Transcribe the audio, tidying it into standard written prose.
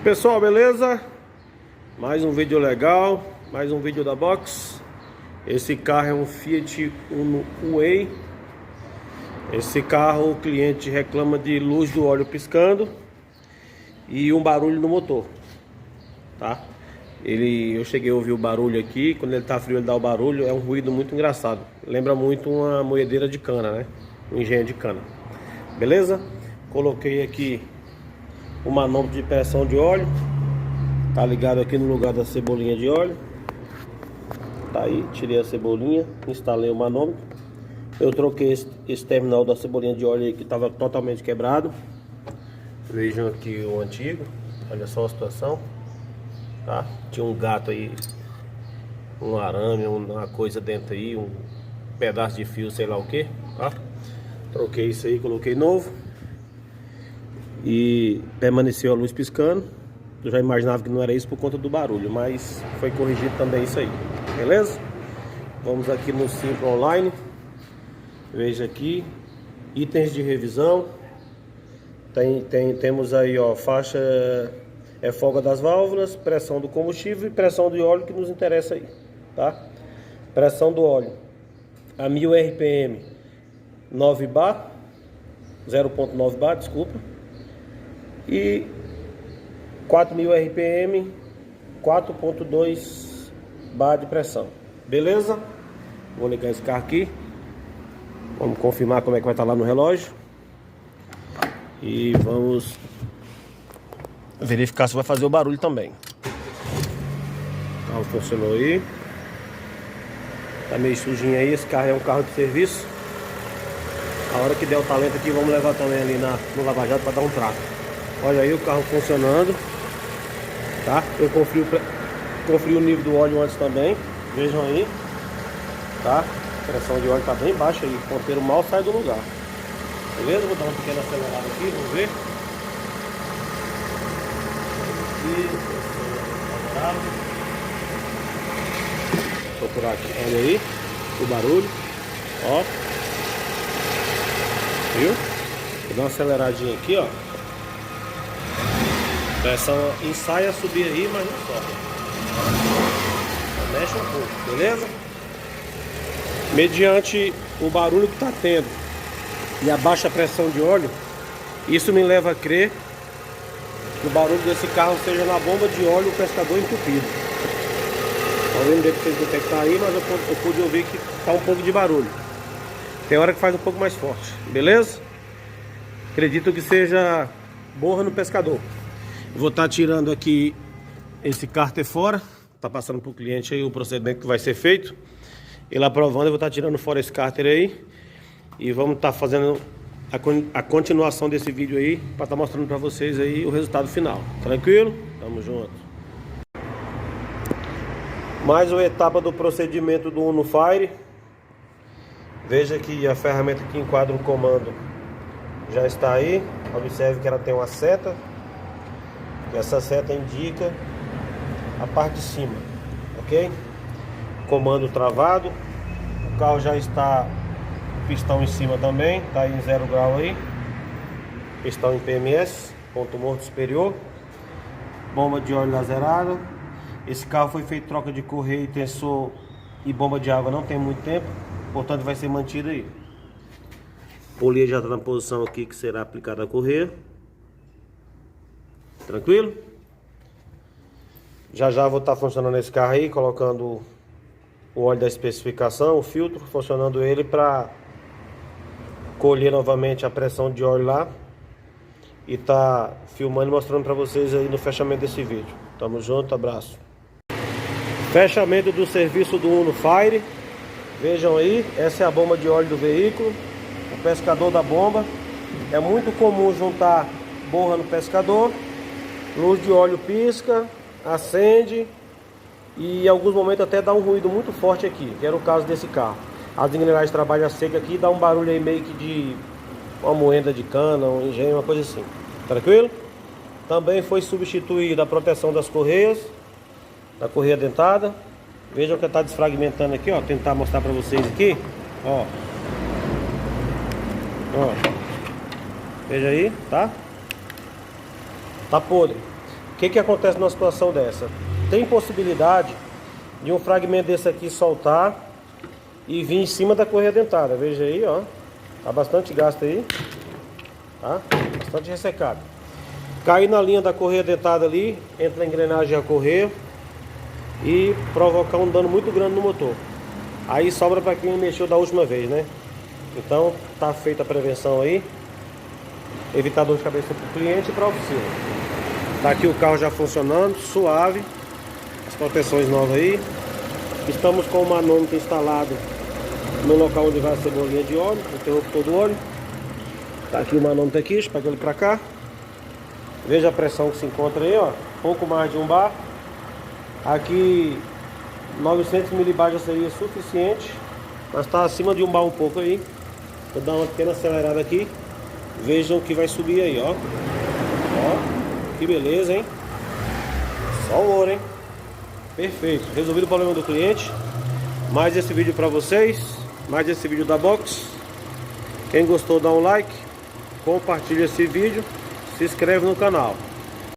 Pessoal, beleza? Mais um vídeo legal, mais um vídeo da Box. Esse carro é um Fiat Uno Way. Esse carro o cliente reclama de luz do óleo piscando e um barulho no motor, tá? Eu cheguei a ouvir o barulho aqui. Quando ele tá frio ele dá o barulho, é um ruído muito engraçado. Lembra muito uma moedeira de cana, né? Um engenho de cana. Beleza? Coloquei aqui o manômetro de pressão de óleo. Tá ligado aqui no lugar da cebolinha de óleo. Tá aí, tirei a cebolinha, instalei o manômetro. Eu troquei esse terminal da cebolinha de óleo aí que estava totalmente quebrado. Vejam aqui o antigo. Olha só a situação, tá? Tinha um gato aí, um arame, uma coisa dentro aí, um pedaço de fio, sei lá o que, tá? Troquei isso aí, coloquei novo. E permaneceu a luz piscando. Eu já imaginava que não era isso por conta do barulho, mas foi corrigido também isso aí, beleza? Vamos aqui no Simples Online. Veja aqui, itens de revisão. Temos aí, ó, faixa folga das válvulas, pressão do combustível e pressão de óleo, que nos interessa aí, tá? Pressão do óleo a 1000 RPM 9 bar, 0.9 bar, desculpa. E 4000 RPM 4.2 bar de pressão, beleza? Vou ligar esse carro aqui. Vamos confirmar como é que vai estar lá no relógio. E vamos verificar se vai fazer o barulho também. O carro funcionou aí. Tá meio sujinho aí. Esse carro é um carro de serviço. A hora que der o talento aqui, vamos levar também ali no Lava Jato para dar um trato. Olha aí o carro funcionando, tá? Eu conferi o nível do óleo antes também. Vejam aí, tá? A pressão de óleo tá bem baixa aí. O ponteiro mal sai do lugar. Beleza? Vou dar uma pequena acelerada aqui, vamos ver. Vou procurar aqui, olha aí o barulho, ó. Viu? Vou dar uma aceleradinha aqui, ó. A pressão ensaia a subir aí, mas não sobe. Mexe um pouco, beleza? Mediante o barulho que tá tendo e a baixa pressão de óleo, isso me leva a crer que o barulho desse carro seja na bomba de óleo o pescador entupido. Talvez não dê pra vocês detectar aí, mas eu pude ouvir que tá um pouco de barulho. Tem hora que faz um pouco mais forte, beleza? Acredito que seja borra no pescador. Vou estar tirando aqui esse cárter fora. Tá passando pro cliente aí o procedimento que vai ser feito. Ele aprovando, eu vou estar tirando fora esse cárter aí. E vamos estar fazendo a continuação desse vídeo aí, para estar mostrando para vocês aí o resultado final. Tranquilo? Tamo junto. Mais uma etapa do procedimento do Uno Fire. Veja que a ferramenta que enquadra o comando já está aí. Observe que ela tem uma seta. E essa seta indica a parte de cima, ok? Comando travado. O carro já está pistão em cima também, tá em 0 grau aí. Pistão em PMS, ponto morto superior. Bomba de óleo laserada. Esse carro foi feito troca de correia, tensor e bomba de água não tem muito tempo, portanto vai ser mantido aí. Polia já está na posição aqui que será aplicada a correia. Tranquilo? Já vou estar funcionando esse carro aí, colocando o óleo da especificação, o filtro, funcionando ele para colher novamente a pressão de óleo lá. E tá filmando e mostrando para vocês aí no fechamento desse vídeo. Tamo junto, abraço. Fechamento do serviço do Uno Fire. Vejam aí, essa é a bomba de óleo do veículo. O pescador da bomba. É muito comum juntar borra no pescador. Luz de óleo pisca, acende e em alguns momentos até dá um ruído muito forte aqui, que era o caso desse carro. As engrenagens trabalham seca aqui, dá um barulho aí meio que de uma moenda de cana, um engenho, uma coisa assim. Tranquilo? Também foi substituída a proteção das correias, da correia dentada. Vejam que está desfragmentando aqui, ó. Tentar mostrar para vocês aqui, ó. Ó. Veja aí, tá? Tá podre. que acontece numa situação dessa? Tem possibilidade de um fragmento desse aqui soltar e vir em cima da correia dentada. Veja aí, ó. Tá bastante gasto aí. Tá? Bastante ressecado. Cair na linha da correia dentada ali, entre a engrenagem e a correia, e provocar um dano muito grande no motor. Aí sobra para quem mexeu da última vez, né? Então tá feita a prevenção aí. Evitar dor de cabeça para o cliente e para a oficina. Tá aqui o carro já funcionando, suave. As proteções novas aí. Estamos com o manômetro instalado no local onde vai ser a bolinha de óleo, o interruptor do óleo. Tá aqui o manômetro aqui, deixa eu pegar ele para cá. Veja a pressão que se encontra aí, ó. Pouco mais de 1 bar. Aqui 900 milibar já seria suficiente, mas está acima de 1 bar um pouco aí. Vou dar uma pequena acelerada aqui. Vejam que vai subir aí, ó. Ó, que beleza, hein? Só o ouro, hein? Perfeito. Resolvido o problema do cliente. Mais esse vídeo para vocês. Mais esse vídeo da Box. Quem gostou, dá um like. Compartilha esse vídeo. Se inscreve no canal.